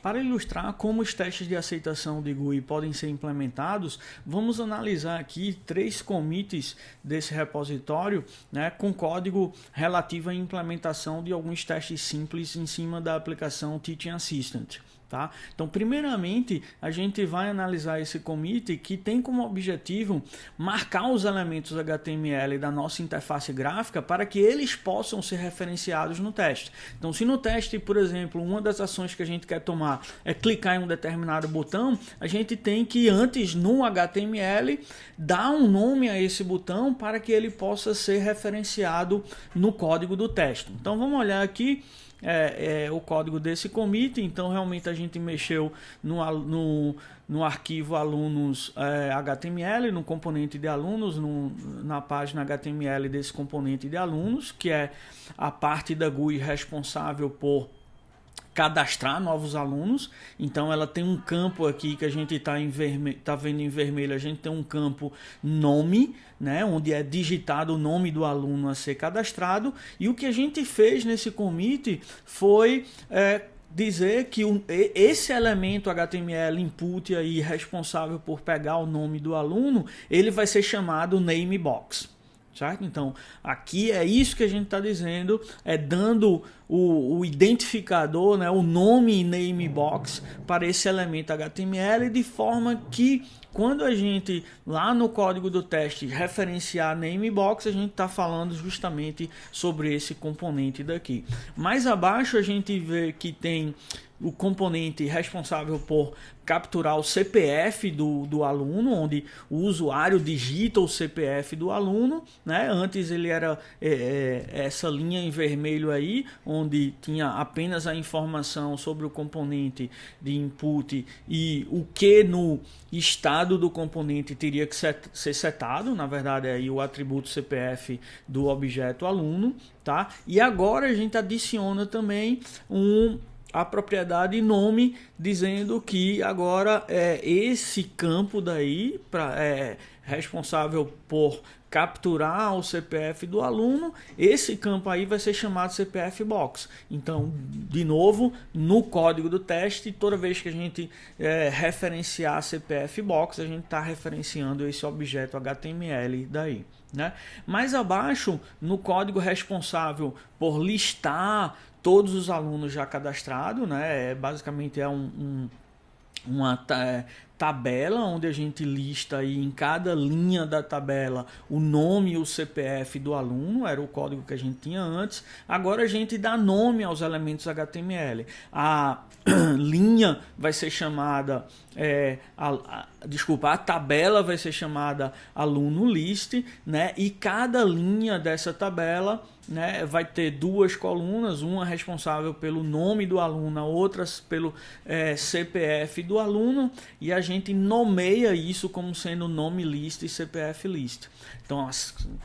Para ilustrar como os testes de aceitação de GUI podem ser implementados, vamos analisar aqui 3 commits desse repositório, né, com código relativo à implementação de alguns testes simples em cima da aplicação Teaching Assistant. Tá? Então, primeiramente, a gente vai analisar esse commit que tem como objetivo marcar os elementos HTML da nossa interface gráfica para que eles possam ser referenciados no teste. Então, se no teste, por exemplo, uma das ações que a gente quer tomar é clicar em um determinado botão, a gente tem que antes, no HTML, dar um nome a esse botão para que ele possa ser referenciado no código do teste. Então, vamos olhar aqui o código desse commit. Então realmente a gente mexeu no arquivo alunos HTML, no componente de alunos, na página HTML desse componente de alunos, que é a parte da GUI responsável por cadastrar novos alunos. Então ela tem um campo aqui que a gente está vendo em vermelho, a gente tem um campo nome, né, onde é digitado o nome do aluno a ser cadastrado, e o que a gente fez nesse commit foi dizer que esse elemento HTML input aí responsável por pegar o nome do aluno, ele vai ser chamado namebox. Certo? Então, aqui é isso que a gente está dizendo, é dando o identificador, né, o nome namebox para esse elemento HTML, de forma que quando a gente, lá no código do teste, referenciar namebox, a gente está falando justamente sobre esse componente daqui. Mais abaixo a gente vê que tem o componente responsável por capturar o CPF do aluno, onde o usuário digita o CPF do aluno, né? Antes ele era essa linha em vermelho aí, onde tinha apenas a informação sobre o componente de input e o que no estado do componente teria que ser setado, na verdade aí o atributo CPF do objeto aluno, tá? E agora a gente adiciona também a propriedade nome, dizendo que agora esse campo daí responsável por capturar o CPF do aluno, esse campo aí vai ser chamado CPF Box. Então, de novo, no código do teste, toda vez que a gente referenciar CPF Box, a gente está referenciando esse objeto HTML daí, né? Mais abaixo, no código responsável por listar todos os alunos já cadastrados, né? Basicamente é uma tabela onde a gente lista aí em cada linha da tabela o nome e o CPF do aluno, era o código que a gente tinha antes. Agora a gente dá nome aos elementos HTML. A linha vai ser chamada, a tabela vai ser chamada aluno list, né? E cada linha dessa tabela, né, vai ter 2 colunas, uma responsável pelo nome do aluno, outras pelo CPF do aluno, e a gente nomeia isso como sendo nome list e CPF list. Então,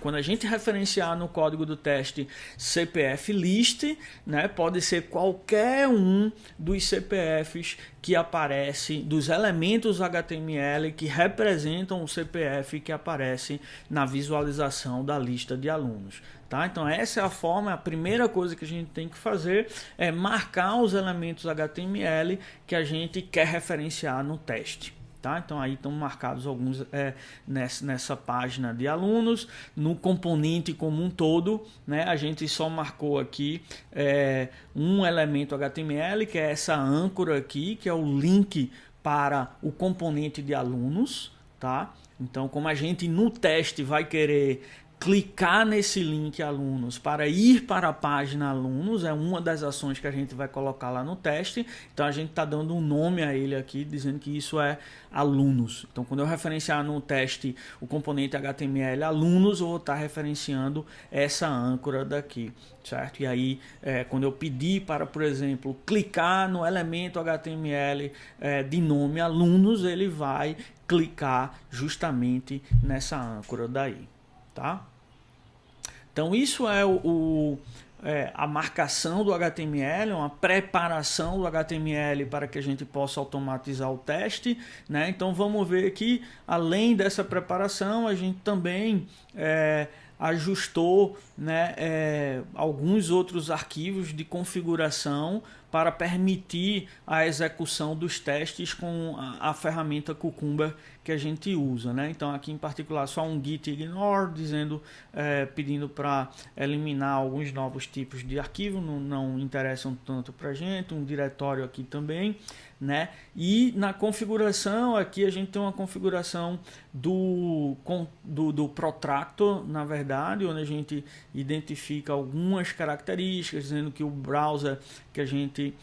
quando a gente referenciar no código do teste CPF list, né, pode ser qualquer um dos CPFs que aparece, dos elementos HTML que representam o CPF que aparece na visualização da lista de alunos. Tá? Então essa é a forma, a primeira coisa que a gente tem que fazer é marcar os elementos HTML que a gente quer referenciar no teste. Tá? Então aí estão marcados alguns nessa página de alunos. No componente como um todo, né, a gente só marcou aqui um elemento HTML, que é essa âncora aqui, que é o link para o componente de alunos. Tá? Então, como a gente no teste vai querer clicar nesse link alunos para ir para a página alunos, é uma das ações que a gente vai colocar lá no teste. Então a gente está dando um nome a ele aqui, dizendo que isso é alunos. Então quando eu referenciar no teste o componente HTML alunos, eu vou estar referenciando essa âncora daqui, certo? E aí quando eu pedir para, por exemplo, clicar no elemento HTML de nome alunos, ele vai clicar justamente nessa âncora daí, tá? Então isso é a marcação do HTML, uma preparação do HTML para que a gente possa automatizar o teste, né? Então vamos ver aqui, além dessa preparação, a gente também ajustou, né, alguns outros arquivos de configuração para permitir a execução dos testes com a ferramenta Cucumber que a gente usa, né? Então aqui em particular só um git ignore dizendo, pedindo para eliminar alguns novos tipos de arquivo, não interessam tanto para a gente, um diretório aqui também, né? E na configuração aqui a gente tem uma configuração do protractor, na verdade, onde a gente identifica algumas características, dizendo que o browser que a gente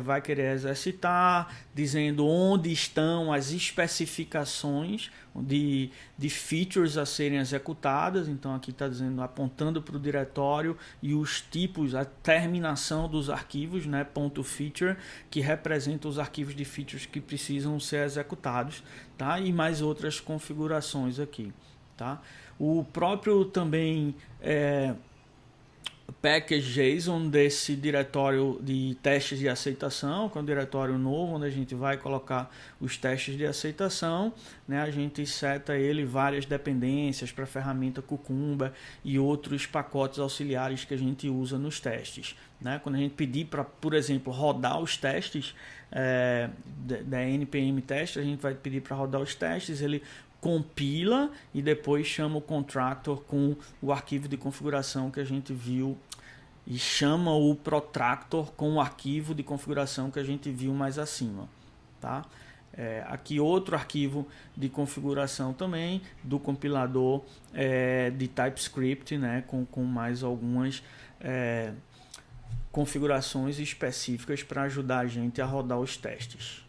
vai querer exercitar, dizendo onde estão as especificações de features a serem executadas. Então aqui está dizendo, apontando para o diretório e os tipos, a terminação dos arquivos, né, .feature, que representa os arquivos de features que precisam ser executados, tá? E mais outras configurações aqui, tá? O próprio também package.json desse diretório de testes de aceitação, que é um diretório novo onde a gente vai colocar os testes de aceitação, né? A gente seta ele várias dependências para a ferramenta Cucumber e outros pacotes auxiliares que a gente usa nos testes, né? Quando a gente pedir para, por exemplo, rodar os testes da npm test, a gente vai pedir para rodar os testes, ele compila e depois chama o contractor com o arquivo de configuração que a gente viu e chama o protractor com o arquivo de configuração que a gente viu mais acima, tá? Aqui outro arquivo de configuração também do compilador de TypeScript, né? Com mais algumas configurações específicas para ajudar a gente a rodar os testes.